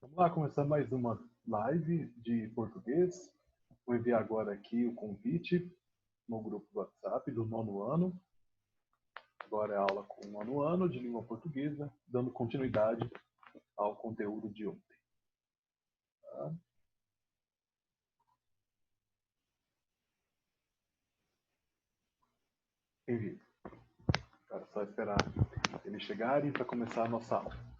Vamos lá, começando mais uma live de português. Vou enviar agora aqui o convite no grupo do WhatsApp do nono ano. Agora é aula com o nono ano de língua portuguesa, dando continuidade ao conteúdo de ontem. Tá? Envio. Agora é só esperar eles chegarem para começar a nossa aula.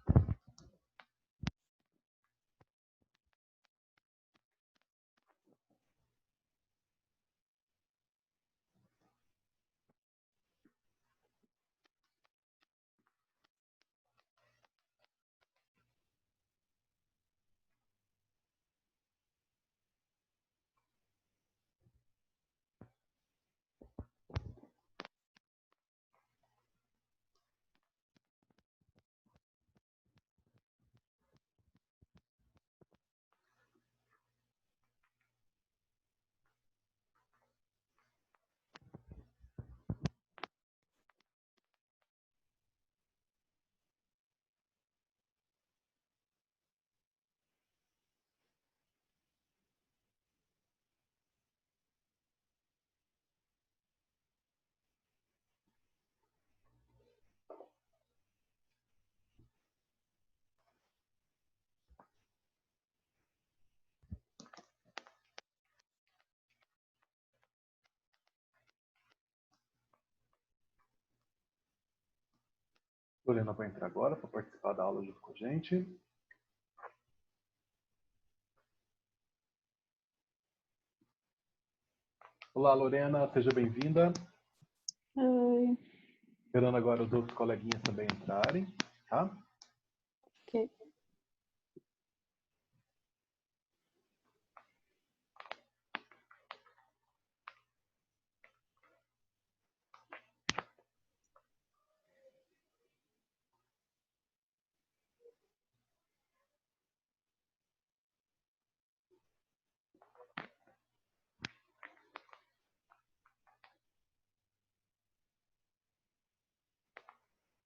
Lorena vai entrar agora para participar da aula junto com a gente. Olá, Lorena, seja bem-vinda. Oi. Esperando agora os outros coleguinhas também entrarem, tá? Ok.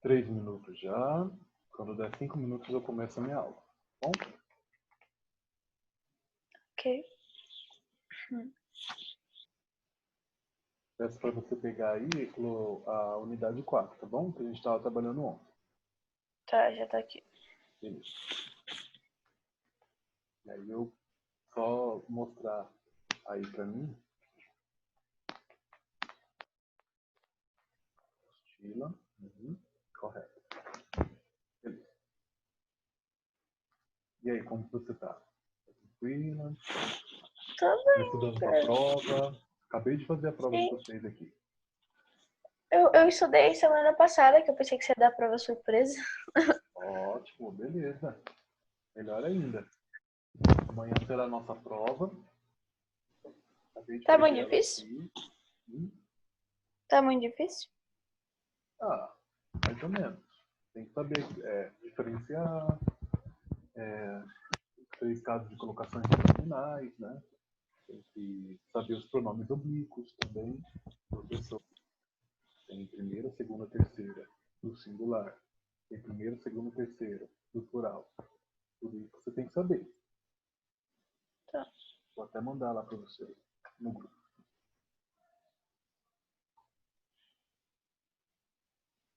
Três minutos já. Quando der 5 minutos eu começo a minha aula. Bom? Ok. Peço para você pegar aí a unidade 4, tá bom? Que a gente estava trabalhando ontem. Tá, já tá aqui. Beleza. E aí eu só mostrar aí para mim. Apostila. Correto. Beleza. E aí, como você tá? Tranquila? Tá Tá bem. estudando para a prova? Acabei de fazer a prova de Sim. vocês aqui. Eu estudei semana passada, que eu pensei que você ia dar prova surpresa. Ótimo, beleza. Melhor ainda. Amanhã será a nossa prova. Acabei de Tá fazer muito ela difícil? aqui. Tá muito difícil? Ah, mais ou menos. Tem que saber diferenciar, três casos de colocações pronominais, né? Tem que saber os pronomes oblíquos também, professor. Tem primeira, segunda, terceira, do singular. Tem primeira, segunda, terceira, do plural. Tudo isso você tem que saber. Tá. Vou até mandar lá para você no grupo.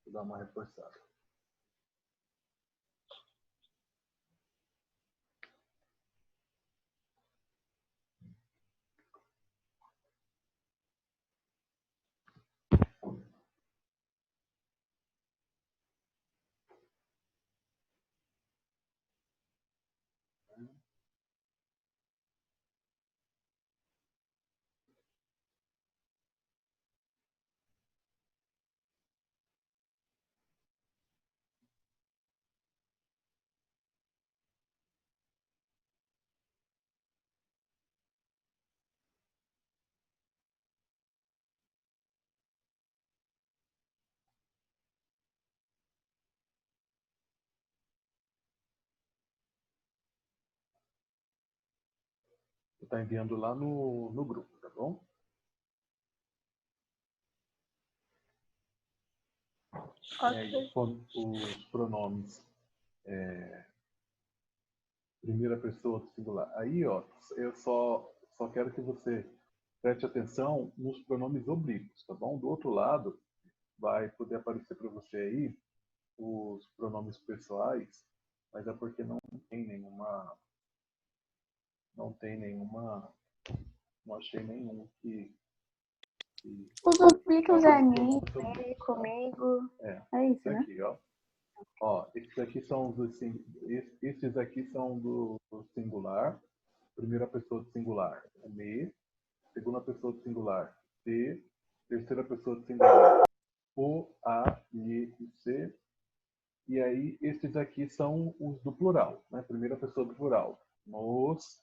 Vou dar uma reforçada. Você está enviando lá no grupo, tá bom? Ok. E aí, os pronomes primeira pessoa do singular. Aí, ó, eu só quero que você preste atenção nos pronomes oblíquos, tá bom? Do outro lado, vai poder aparecer para você aí os pronomes pessoais, mas é porque não tem nenhuma, não achei nenhum que Os oblíquos é apareceu mim, nos oblíquos, ele, tá? comigo. É, É isso, isso né? aqui, ó. Ó, esses aqui são dos, esses aqui são do singular. Primeira pessoa do singular, me. Segunda pessoa do singular, te. Terceira pessoa do singular, o, a, lhe e se. E aí, esses aqui são os do plural, né? Primeira pessoa do plural, nos.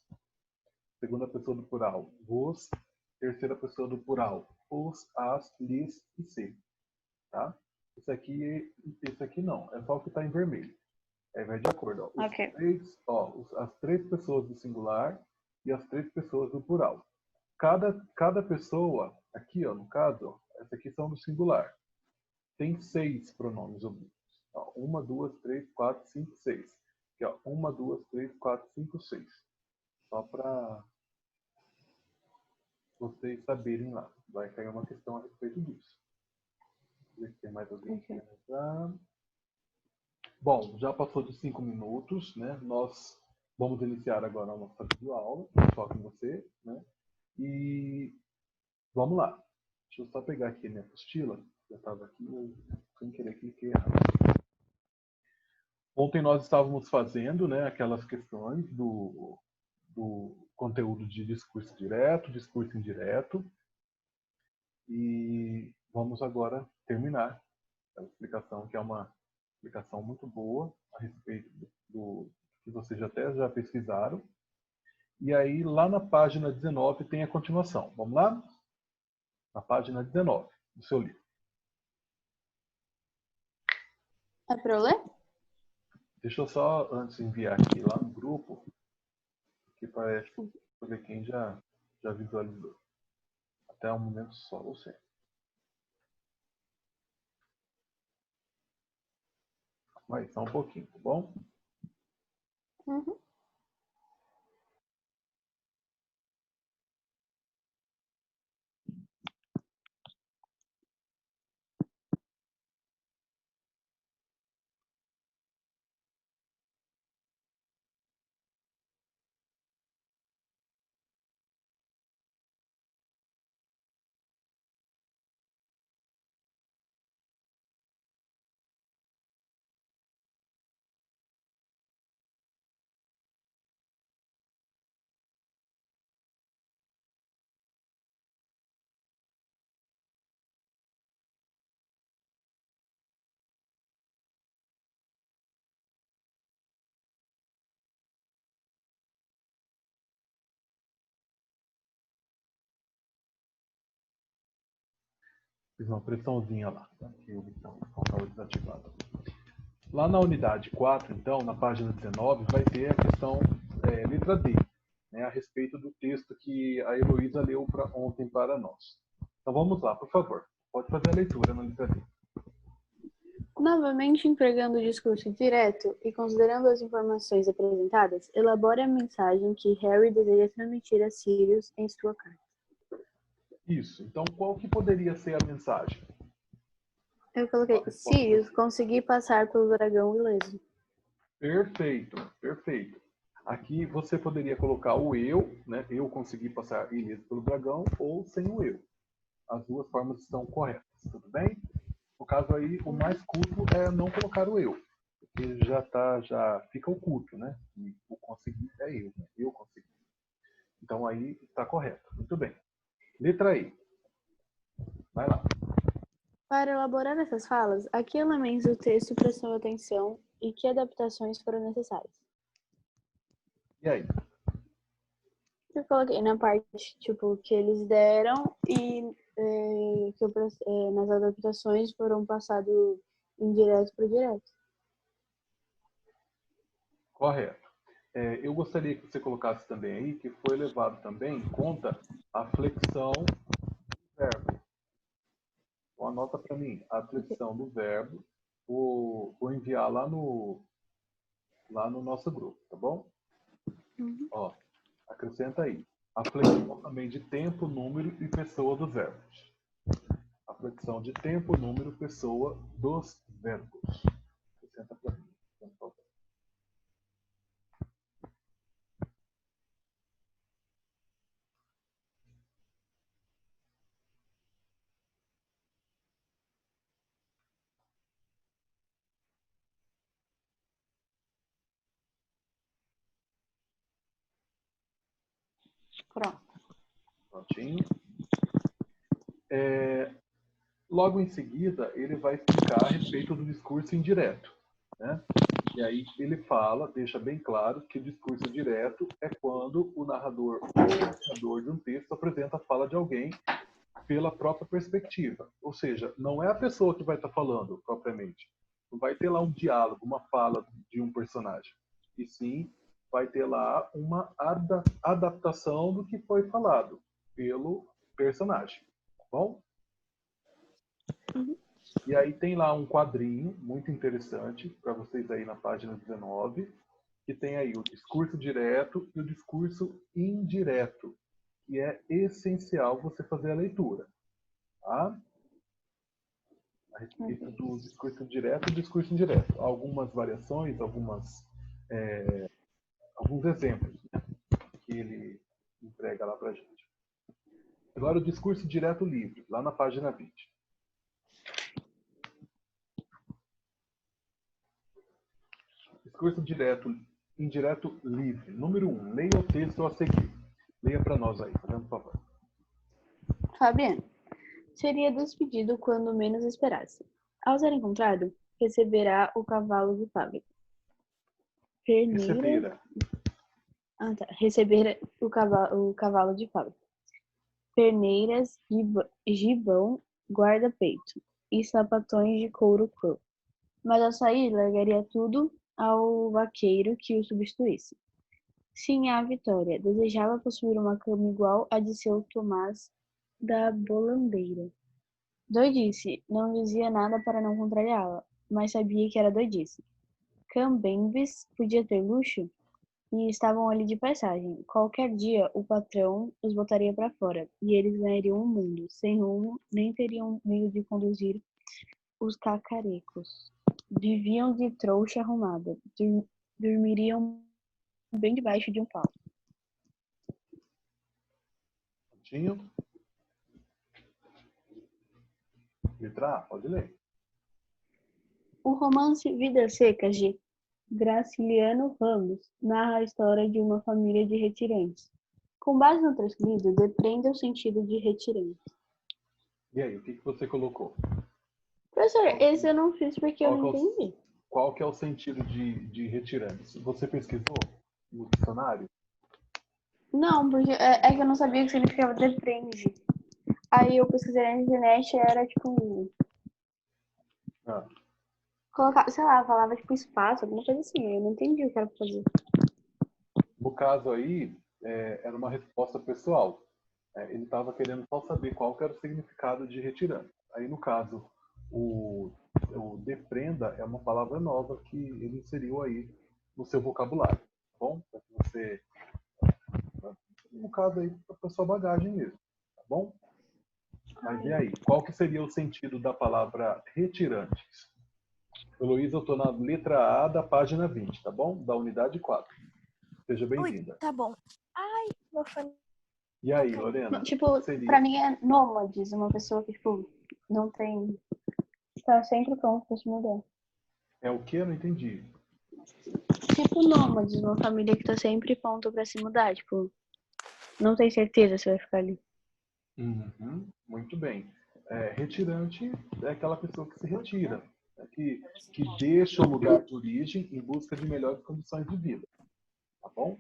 Segunda pessoa do plural, vos. Terceira pessoa do plural, os, as, lhes e se. Tá? Esse aqui não, é só o que está em vermelho. Aí vai de acordo. Ó. Ok. As três pessoas do singular e as três pessoas do plural. Cada pessoa, aqui, ó, no caso, ó, essa aqui são do singular. Tem 6 pronomes oblíquos. Ó, 1, 2, 3, 4, 5, 6. Aqui, ó, 1, 2, 3, 4, 5, 6. Só para vocês saberem lá. Vai cair uma questão a respeito disso. Ver se tem mais alguém que quer entrar. Bom, já passou de 5 minutos, né? Nós vamos iniciar agora a nossa videoaula, só com você, né? E vamos lá. Deixa eu só pegar aqui a minha apostila. Já estava aqui, eu sem querer cliquei errado. Ontem nós estávamos fazendo, né, aquelas questões do conteúdo de discurso direto, discurso indireto. E vamos agora terminar a explicação, que é uma explicação muito boa a respeito do que vocês até já pesquisaram. E aí, lá na página 19 tem a continuação. Vamos lá? Na página 19 do seu livro. É pra eu ler? Deixa eu só, antes, enviar aqui lá no grupo, que parece para ver quem já visualizou. Até um momento só, você. Mas só um pouquinho, tá bom? Uhum. Fiz uma pressãozinha lá. Aqui o estava desativado. Lá na unidade 4, então, na página 19, vai ter a questão letra D, né, a respeito do texto que a Heloísa leu ontem para nós. Então vamos lá, por favor. Pode fazer a leitura na letra D. Novamente empregando o discurso direto e considerando as informações apresentadas, elabore a mensagem que Harry deseja transmitir a Sirius em sua carta. Isso. Então, qual que poderia ser a mensagem? Eu coloquei, Sirius, consegui passar pelo dragão ileso. Perfeito, perfeito. Aqui você poderia colocar o eu, né? Eu consegui passar ileso pelo dragão, ou sem o eu. As duas formas estão corretas, tudo bem? No caso aí, o mais culto é não colocar o eu, porque já fica oculto, né? E o conseguir é eu, né? Eu consegui. Então aí está correto. Muito bem. Letra E. Vai lá. Para elaborar essas falas, a que elementos do texto prestou atenção e que adaptações foram necessárias? E aí? Eu coloquei na parte, tipo, que eles deram e nas adaptações foram passados indireto para direto. Correto. Eu gostaria que você colocasse também aí que foi levado também em conta a flexão do verbo. Então, anota para mim a flexão do verbo. Vou enviar lá no nosso grupo, tá bom? Ó, acrescenta aí. A flexão também de tempo, número e pessoa dos verbos. A flexão de tempo, número, pessoa dos verbos. Acrescenta para mim. Pronto. Prontinho. Logo em seguida, ele vai explicar a respeito do discurso indireto, né? E aí ele fala, deixa bem claro que o discurso direto é quando o narrador ou o narrador de um texto apresenta a fala de alguém pela própria perspectiva. Ou seja, não é a pessoa que vai estar falando propriamente. Não vai ter lá um diálogo, uma fala de um personagem. E sim, vai ter lá uma adaptação do que foi falado pelo personagem. Tá bom? E aí tem lá um quadrinho muito interessante para vocês aí na página 19, que tem aí o discurso direto e o discurso indireto. E é essencial você fazer a leitura. Tá? A respeito do discurso direto e discurso indireto. Algumas variações, alguns exemplos, né, que ele entrega lá para a gente. Agora o discurso direto livre, lá na página 20. Discurso direto, indireto livre. Número 1. Leia o texto a seguir. Leia para nós aí, por favor. Fabiano. Seria despedido quando menos esperasse. Ao ser encontrado, receberá o cavalo de fábrica. Recebera. Receber o cavalo de fábrica. Perneiras, gibão, guarda-peito e sapatões de couro cru. Mas ao sair, largaria tudo ao vaqueiro que o substituísse. Sinhá Vitória desejava possuir uma cama igual à de seu Tomás da Bolandeira. Doidice, não dizia nada para não contrariá-la, mas sabia que era doidice. Cambembes podia ter luxo e estavam ali de passagem. Qualquer dia o patrão os botaria para fora e eles ganhariam um mundo, sem rumo, nem teriam meio de conduzir os cacarecos. Viviam de trouxa arrumada, dormiriam bem debaixo de um pau. Tinho. Letra A, pode ler. O romance Vidas Secas de Graciliano Ramos narra a história de uma família de retirantes. Com base no transcrito, depreende o sentido de retirantes. E aí, o que você colocou? Professor, esse eu não fiz porque eu não entendi. Qual que é o sentido de retirantes? Você pesquisou no dicionário? Não, porque é que eu não sabia o que significava depreende. Aí eu pesquisei na internet e era tipo. Colocar, sei lá, falava tipo espaço, alguma coisa assim. Eu não entendi o que era pra fazer. No caso aí, era uma resposta pessoal. Ele estava querendo só saber qual que era o significado de retirante. Aí, no caso, o deprenda é uma palavra nova que ele inseriu aí no seu vocabulário. Tá bom? Para que você, no caso aí, para sua bagagem mesmo. Tá bom? Mas e aí? Qual que seria o sentido da palavra retirantes? Heloísa, eu estou na letra A da página 20, tá bom? Da unidade 4. Seja bem-vinda. Tá bom. Ai, meu fone. E aí, Lorena? Tipo, pra mim é nômades, uma pessoa que, tipo, não tem. Está sempre pronto pra se mudar. É o que? Eu não entendi. Tipo, nômades, uma família que tá sempre pronta pra se mudar. Tipo, não tem certeza se vai ficar ali. Uhum, muito bem. Retirante é aquela pessoa que se retira, né, que deixa o lugar de origem em busca de melhores condições de vida. Tá bom?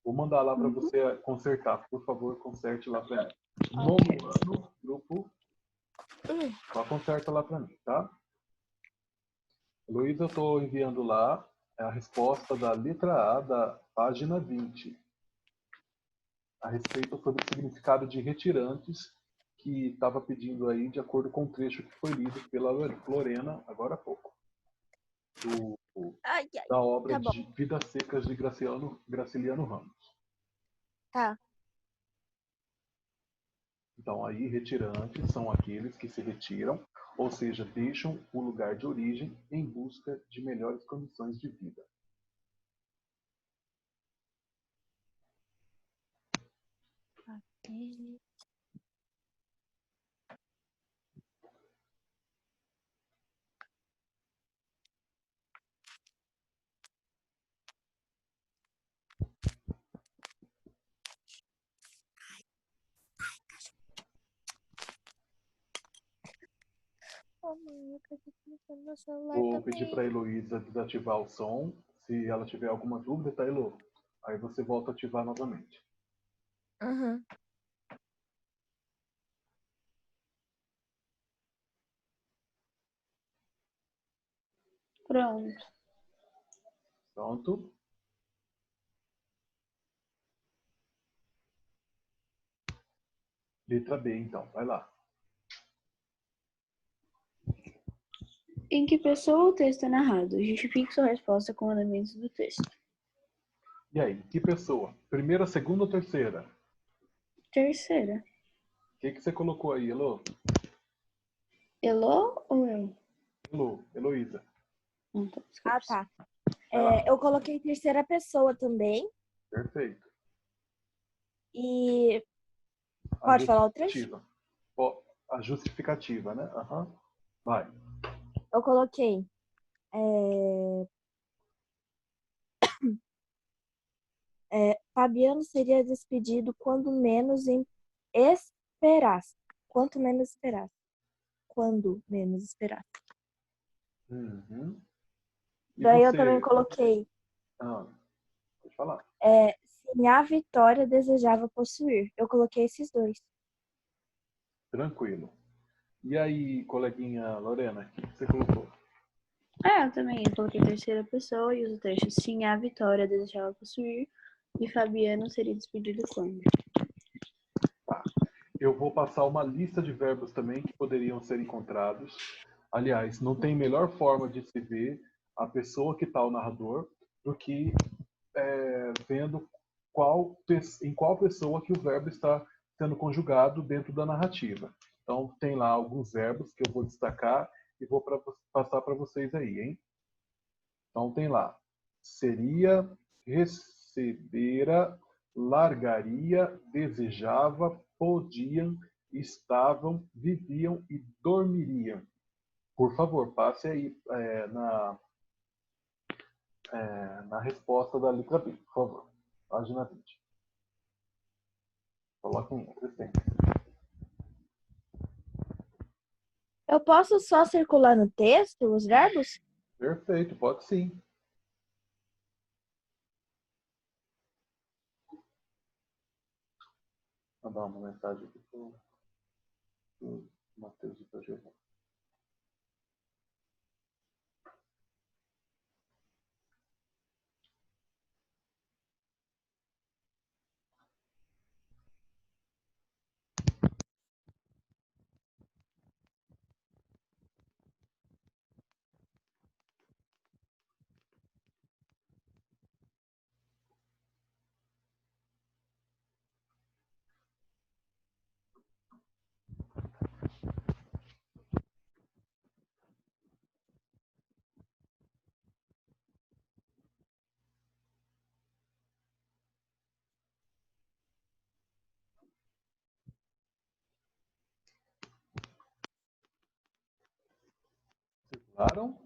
Vou mandar lá para você consertar. Por favor, conserte lá para mim. Nono ano, grupo. Só conserta lá para mim, tá? Luiz, eu estou enviando lá a resposta da letra A da página 20. A respeito sobre o significado de retirantes que estava pedindo aí de acordo com o trecho que foi lido pela Lorena agora há pouco. Ai, ai. Da obra Tá bom. de Vidas Secas de Graciliano Ramos. Tá. Então, aí, retirantes são aqueles que se retiram, ou seja, deixam o lugar de origem em busca de melhores condições de vida. Oh, mãe, eu acredito que no meu celular Vou pedir para a também. Heloísa desativar o som. Se ela tiver alguma dúvida, tá, Elo? Aí você volta a ativar novamente. Uhum. Pronto. Pronto? Letra B, então. Vai lá. Em que pessoa o texto é narrado? Justifique sua resposta com elementos do texto. E aí, que pessoa? Primeira, segunda ou terceira? Terceira. O que você colocou aí, Elo? Elô ou eu? Elo, Heloísa. Tá, Ah, desculpa. tá. Vai lá. Eu coloquei terceira pessoa também. Perfeito. E A pode falar o trecho? justificativa. A justificativa, né? Aham. Vai. Eu coloquei. Fabiano seria despedido quando menos esperasse. Quanto menos esperasse. Quando menos esperasse. Uhum. E Daí eu também você? coloquei. Ah, pode falar. Sim, a Vitória desejava possuir. Eu coloquei esses dois. Tranquilo. E aí, coleguinha Lorena, o que você colocou? Eu também. Eu coloquei terceira pessoa e uso o trecho. Sim, a Vitória desejava possuir. E Fabiano seria despedido quando? Tá. Eu vou passar uma lista de verbos também que poderiam ser encontrados. Aliás, não tem melhor forma de se ver a pessoa que está o narrador do que vendo em qual pessoa que o verbo está sendo conjugado dentro da narrativa. Então, tem lá alguns verbos que eu vou destacar e vou passar para vocês aí, hein? Então, tem lá. Seria, recebera, largaria, desejava, podiam, estavam, viviam e dormiriam. Por favor, passe aí na resposta da letra B, por favor. Página 20. Coloque em acrescente. Eu posso só circular no texto os verbos? Perfeito, pode sim. Vou mandar uma mensagem aqui para o Matheus e para a Giovana. Circularam?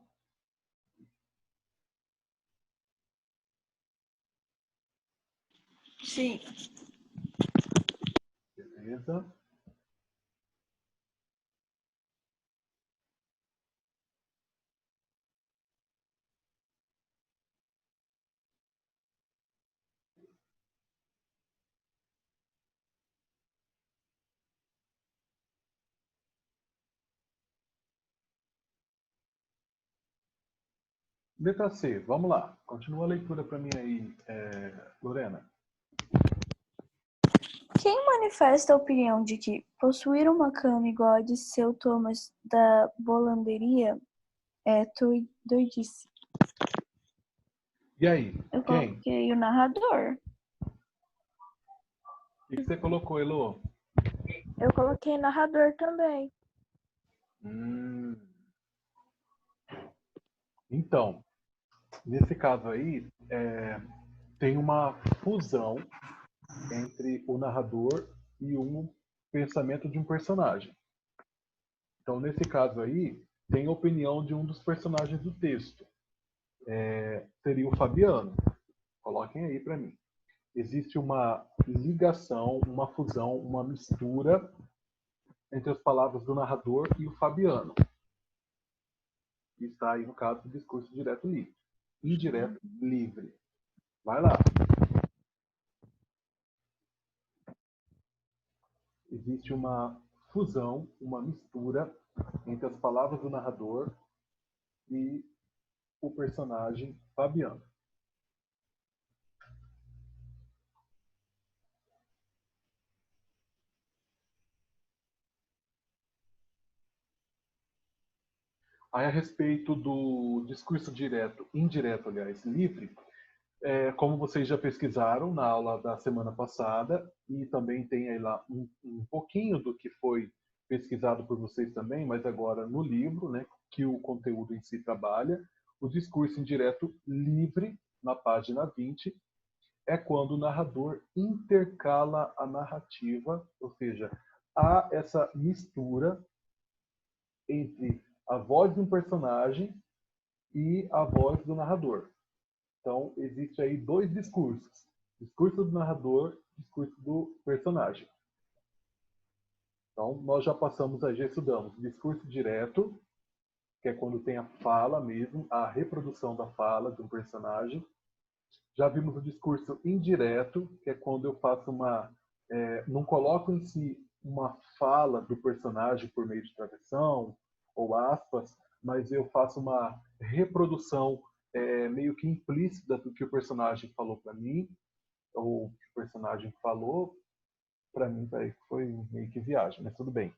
Sim. Beleza. Letra C, vamos lá. Continua a leitura para mim aí, Lorena. Quem manifesta a opinião de que possuir uma cama igual a de seu Thomas da Bolanderia é doidice? E aí? Eu Quem? coloquei o narrador. O que você colocou, Elo? Eu coloquei narrador também. Hum. Então, nesse caso aí, tem uma fusão entre o narrador e um pensamento de um personagem. Então, nesse caso aí, tem a opinião de um dos personagens do texto. Seria o Fabiano. Coloquem aí para mim. Existe uma ligação, uma fusão, uma mistura entre as palavras do narrador e o Fabiano. Está aí, no caso, do discurso direto livre. Indireto livre. Vai lá. Existe uma fusão, uma mistura entre as palavras do narrador e o personagem Fabiano. Aí, a respeito do discurso direto, indireto, aliás, livre, como vocês já pesquisaram na aula da semana passada, e também tem aí lá um pouquinho do que foi pesquisado por vocês também, mas agora no livro, né, que o conteúdo em si trabalha, o discurso indireto livre, na página 20, é quando o narrador intercala a narrativa, ou seja, há essa mistura entre a voz de um personagem e a voz do narrador. Então, existe aí dois discursos. Discurso do narrador, discurso do personagem. Então, nós já passamos aí, já estudamos discurso direto, que é quando tem a fala mesmo, a reprodução da fala de um personagem. Já vimos o discurso indireto, que é quando eu faço não coloco em si uma fala do personagem por meio de tradução ou aspas, mas eu faço uma reprodução meio que implícita do que o personagem falou para mim, ou que o personagem falou para mim, foi meio que viagem, mas tudo bem.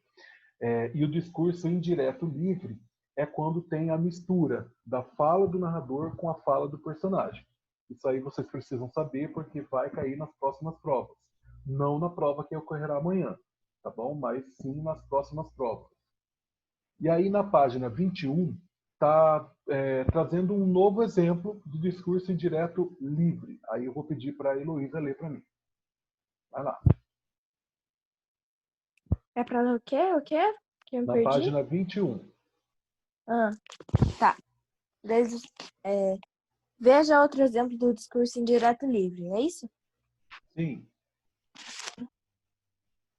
E o discurso indireto livre é quando tem a mistura da fala do narrador com a fala do personagem. Isso aí vocês precisam saber porque vai cair nas próximas provas. Não na prova que ocorrerá amanhã, tá bom? Mas sim nas próximas provas. E aí na página 21 está trazendo um novo exemplo de discurso indireto livre. Aí eu vou pedir para a Heloísa ler para mim. Vai lá. É pra ler o quê? O quê? Que eu me Na perdi? página 21. Ah, tá. Veja outro exemplo do discurso indireto livre, é isso? Sim.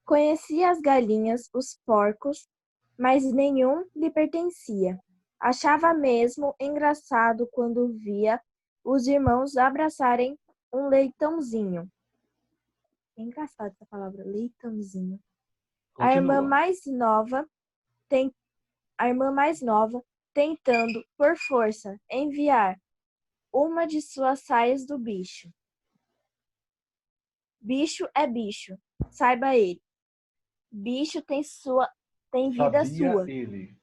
Conhecia as galinhas, os porcos, mas nenhum lhe pertencia. Achava mesmo engraçado quando via os irmãos abraçarem um leitãozinho. É engraçado essa palavra, leitãozinho. A irmã Continua. mais nova, tentando, por força, enviar uma de suas saias do bicho. Bicho é bicho, saiba ele. Bicho tem vida Sabia sua. ele.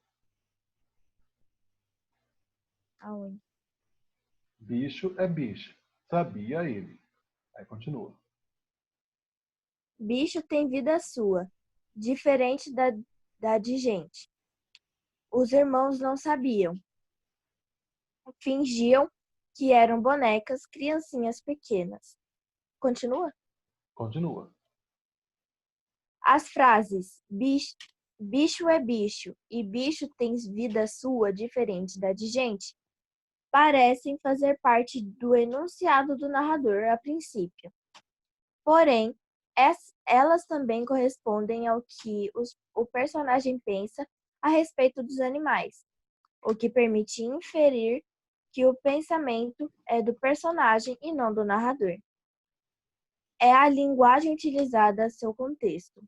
Aonde? Bicho é bicho. Sabia ele. Aí continua. Bicho tem vida sua, diferente da de gente. Os irmãos não sabiam. Fingiam que eram bonecas, criancinhas pequenas. Continua? Continua. As frases bicho é bicho e bicho tem vida sua, diferente da de gente, parecem fazer parte do enunciado do narrador a princípio. Porém, elas também correspondem ao que o personagem pensa a respeito dos animais, o que permite inferir que o pensamento é do personagem e não do narrador. É a linguagem utilizada a seu contexto.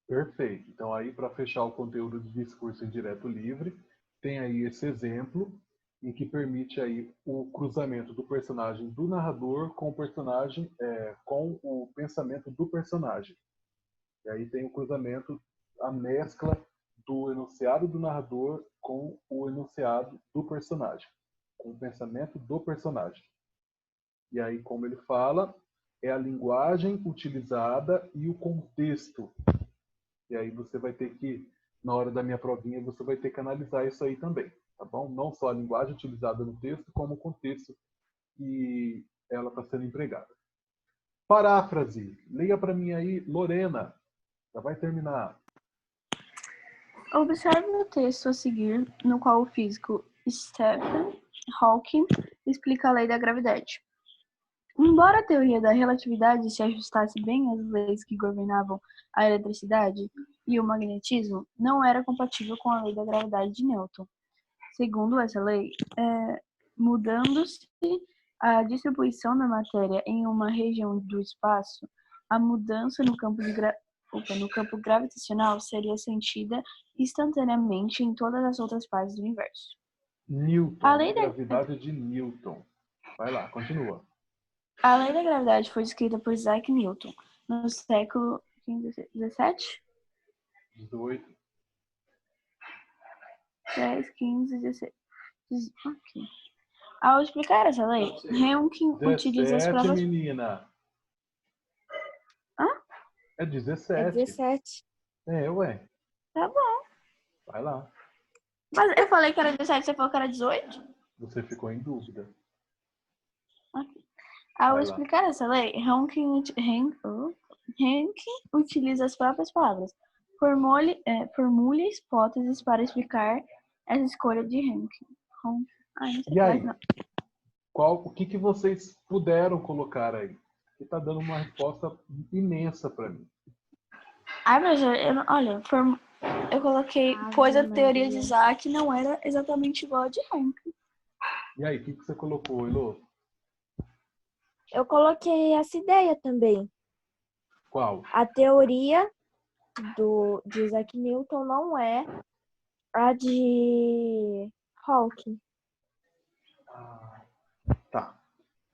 Perfeito. Então, aí, para fechar o conteúdo de discurso indireto livre, tem aí esse exemplo em que permite aí o cruzamento do personagem do narrador com o personagem, com o pensamento do personagem. E aí tem o cruzamento, a mescla do enunciado do narrador com o enunciado do personagem, com o pensamento do personagem. E aí, como ele fala, é a linguagem utilizada e o contexto. E aí você vai ter que, na hora da minha provinha, você vai ter que analisar isso aí também, tá bom? Não só a linguagem utilizada no texto, como o contexto que ela está sendo empregada. Paráfrase. Leia para mim aí, Lorena. Já vai terminar. Observe o texto a seguir, no qual o físico Stephen Hawking explica a lei da gravidade. Embora a teoria da relatividade se ajustasse bem às leis que governavam a eletricidade e o magnetismo, não era compatível com a lei da gravidade de Newton. Segundo essa lei, mudando-se a distribuição da matéria em uma região do espaço, a mudança no campo gravitacional seria sentida instantaneamente em todas as outras partes do universo. Newton, A lei da gravidade de Newton. Vai lá, continua. A lei da gravidade foi descrita por Isaac Newton no século XVII? 18. 10, 15, 16. Ok. Ao explicar essa lei, Hawking utiliza as 17, provas. menina. Hã? É É 17. 17. É, ué. Tá bom. Vai lá. Mas eu falei que era 17, você falou que era 18? Você ficou em dúvida. Ok. Ao Vai lá. explicar essa lei, Hawking utiliza as próprias palavras. Formule hipóteses para explicar essa escolha de Hawking. Ai, não sei. E aí? Não. O que vocês puderam colocar aí? Que está dando uma resposta imensa para mim. Ai, mas olha, eu coloquei, pois a teoria de Isaac não era exatamente igual a de Hawking. E aí, o que você colocou, Elô? Eu coloquei essa ideia também. Qual? A teoria de Isaac Newton não é a de Hawking. Tá.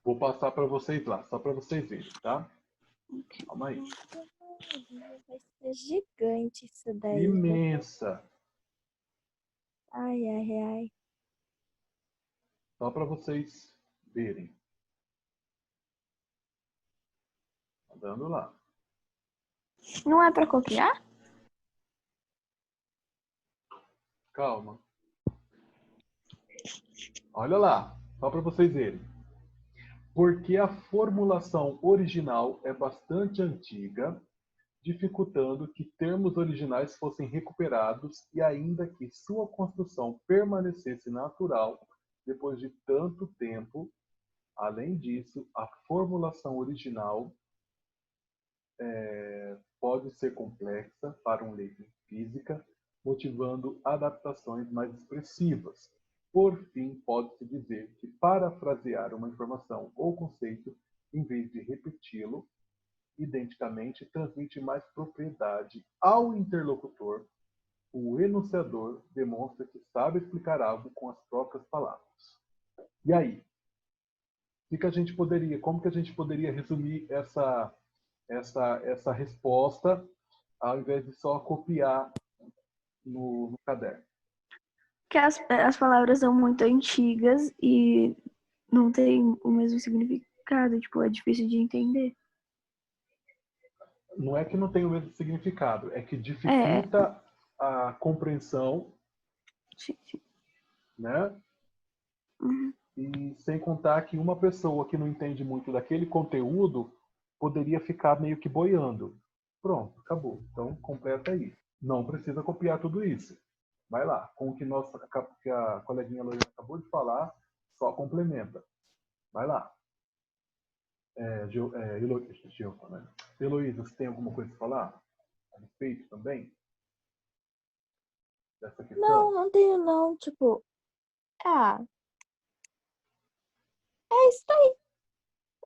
Vou passar para vocês lá, só para vocês verem, tá? Calma aí. Vai ser gigante isso daí. Imensa. Ai, ai, ai. Só para vocês verem. Tá dando lá. Não é para copiar? Calma. Olha lá, só para vocês verem. Porque a formulação original é bastante antiga, dificultando que termos originais fossem recuperados e ainda que sua construção permanecesse natural depois de tanto tempo. Além disso, a formulação original pode ser complexa para um leigo em física, motivando adaptações mais expressivas. Por fim, pode-se dizer que parafrasear uma informação ou conceito, em vez de repeti-lo identicamente, transmite mais propriedade ao interlocutor. O enunciador demonstra que sabe explicar algo com as próprias palavras. E aí? Como que a gente poderia resumir essa resposta, ao invés de só copiar no caderno? Que as palavras são muito antigas e não tem o mesmo significado, tipo, é difícil de entender. Não é que não tem o mesmo significado, é que dificulta a compreensão, Sim. né? Uhum. E sem contar que uma pessoa que não entende muito daquele conteúdo poderia ficar meio que boiando. Pronto, acabou. Então, completa aí. Não precisa copiar tudo isso. Vai lá. Com o que a coleguinha Lorena acabou de falar, só complementa. Vai lá. Heloísa, você tem alguma coisa para falar a respeito também dessa questão? Não tenho não. Tipo, é isso aí.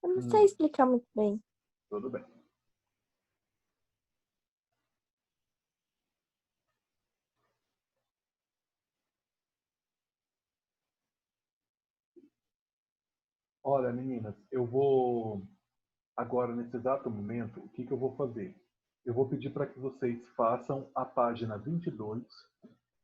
Eu não sei explicar muito bem. Tudo bem. Olha, meninas, eu vou agora, nesse exato momento, o que eu vou fazer? Eu vou pedir para que vocês façam a página 22,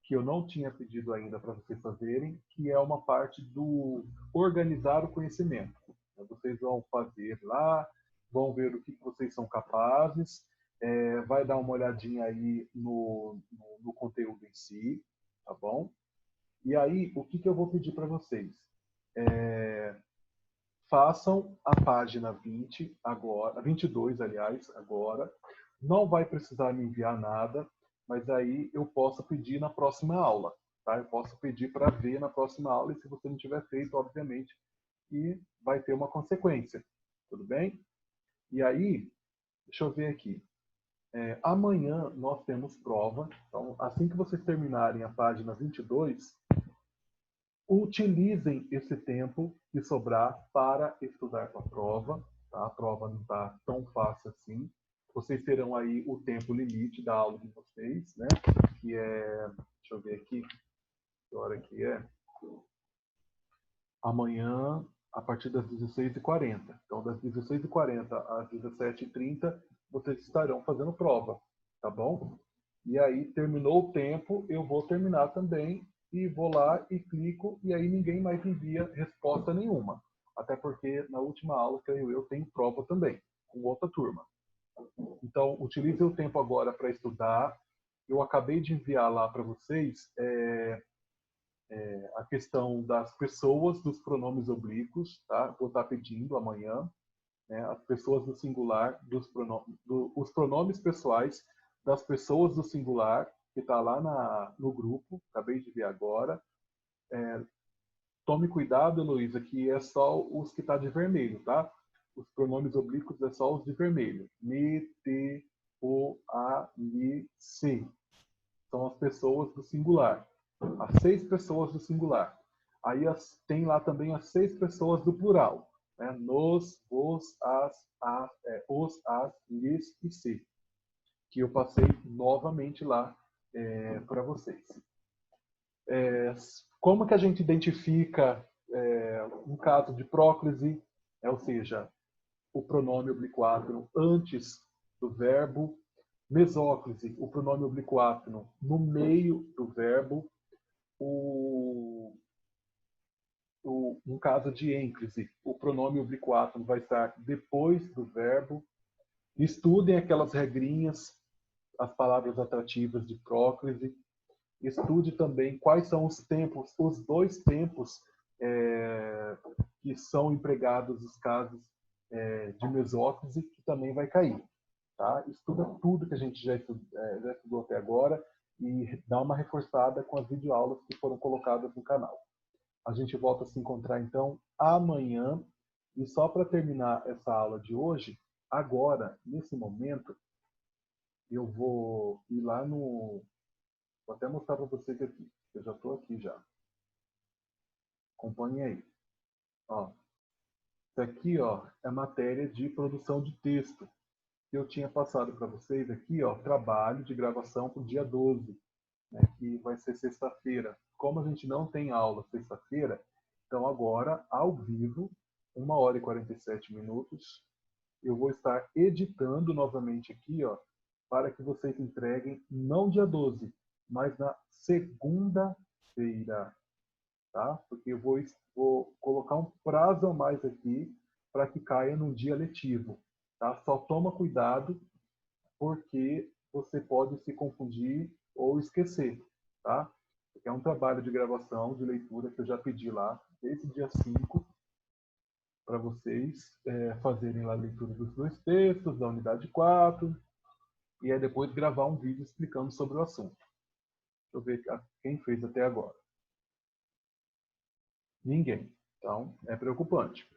que eu não tinha pedido ainda para vocês fazerem, que é uma parte do organizar o conhecimento. Vocês vão fazer lá, vão ver o que vocês são capazes, vai dar uma olhadinha aí no conteúdo em si, tá bom? E aí, o que eu vou pedir para vocês? Façam a página 20 agora, 22, aliás, agora. Não vai precisar me enviar nada, mas aí eu posso pedir na próxima aula, tá? Eu posso pedir para ver na próxima aula, e se você não tiver feito, obviamente, e vai ter uma consequência, tudo bem? E aí, deixa eu ver aqui. Amanhã nós temos prova, então assim que vocês terminarem a página 22, utilizem esse tempo que sobrar para estudar para a prova, tá? A prova não está tão fácil assim. Vocês terão aí o tempo limite da aula de vocês, né? Que é, deixa eu ver aqui, que hora que é? Amanhã, a partir das 16h40. Então, das 16h40 às 17h30, vocês estarão fazendo prova, tá bom? E aí, terminou o tempo, eu vou terminar também, e vou lá e clico, e aí ninguém mais envia resposta nenhuma. Até porque na última aula, creio eu, tem prova também, com outra turma. Então, utilize o tempo agora para estudar. Eu acabei de enviar lá para vocês a questão das pessoas dos pronomes oblíquos, tá? Vou estar pedindo amanhã, né? As pessoas do singular, os pronomes pessoais das pessoas do singular, que está lá no grupo, acabei de ver agora. Tome cuidado, Heloísa, que é só os que está de vermelho, tá? Os pronomes oblíquos é só os de vermelho. Me, te, o, a, mi, se. São as pessoas do singular. As 6 pessoas do singular. Aí tem lá também as 6 pessoas do plural. Né? Nos, os, as, lhes e se. Que eu passei novamente lá para vocês. Como que a gente identifica um caso de próclise? Ou seja, o pronome obliquo antes do verbo. Mesóclise, o pronome oblíquo no meio do verbo. Um caso de ênclise, o pronome oblíquo vai estar depois do verbo. Estudem aquelas regrinhas, as palavras atrativas de próclise. Estude também quais são os tempos, os 2 tempos que são empregados nos casos de mesóclise, que também vai cair. Tá? Estuda tudo que a gente já estudou até agora e dá uma reforçada com as videoaulas que foram colocadas no canal. A gente volta a se encontrar, então, amanhã. E só para terminar essa aula de hoje, agora, nesse momento, eu vou ir lá no... Vou até mostrar para vocês aqui. Eu já estou aqui já. Acompanhem aí. Ó, isso aqui, ó, é matéria de produção de texto. Eu tinha passado para vocês aqui, ó, trabalho de gravação para o dia 12, né, que vai ser sexta-feira. Como a gente não tem aula sexta-feira, então agora, ao vivo, 1h e 47 minutos, eu vou estar editando novamente aqui, ó, para que vocês entreguem não dia 12, mas na segunda-feira, tá? Porque eu vou colocar um prazo a mais aqui para que caia num dia letivo, tá? Só toma cuidado, porque você pode se confundir ou esquecer, tá? Porque é um trabalho de gravação, de leitura, que eu já pedi lá, desde o dia 5, para vocês fazerem lá a leitura dos 2 textos, da unidade 4, e aí depois gravar um vídeo explicando sobre o assunto. Deixa eu ver quem fez até agora. Ninguém. Então, é preocupante.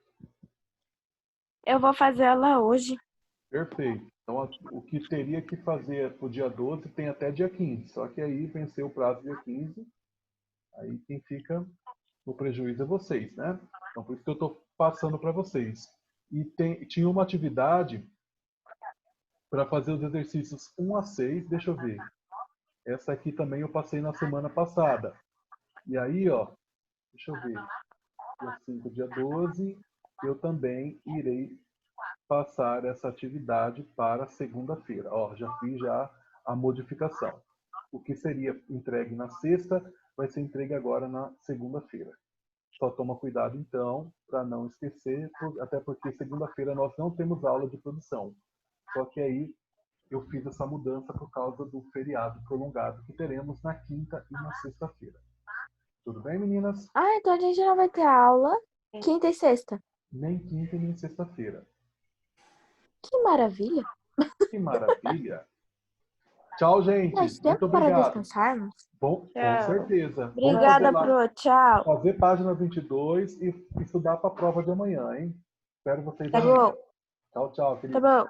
Eu vou fazer ela hoje. Perfeito. Então, o que teria que fazer para o dia 12 tem até dia 15. Só que aí venceu o prazo dia 15. Aí quem fica no prejuízo é vocês, né? Então, por isso que eu estou passando para vocês. E tinha uma atividade para fazer os exercícios 1 a 6. Deixa eu ver. Essa aqui também eu passei na semana passada. E aí, ó, deixa eu ver. Dia 5, dia 12, eu também irei passar essa atividade para segunda-feira. Ó, já fiz a modificação. O que seria entregue na sexta vai ser entregue agora na segunda-feira. Só toma cuidado, então, para não esquecer, até porque segunda-feira nós não temos aula de produção. Só que aí eu fiz essa mudança por causa do feriado prolongado que teremos na quinta e na sexta-feira. Tudo bem, meninas? Ah, então a gente não vai ter aula quinta e sexta. Nem quinta e nem sexta-feira. Que maravilha. Que maravilha! Tchau, gente. Nós Muito temos para obrigado. descansarmos. Bom, com Tchau. certeza. Vamos Obrigada, fazer lá, Pro. Tchau. fazer página 22 e estudar para a prova de amanhã, hein? Espero vocês Tá amanhã. bom, Tchau, tchau, tá querido. bom.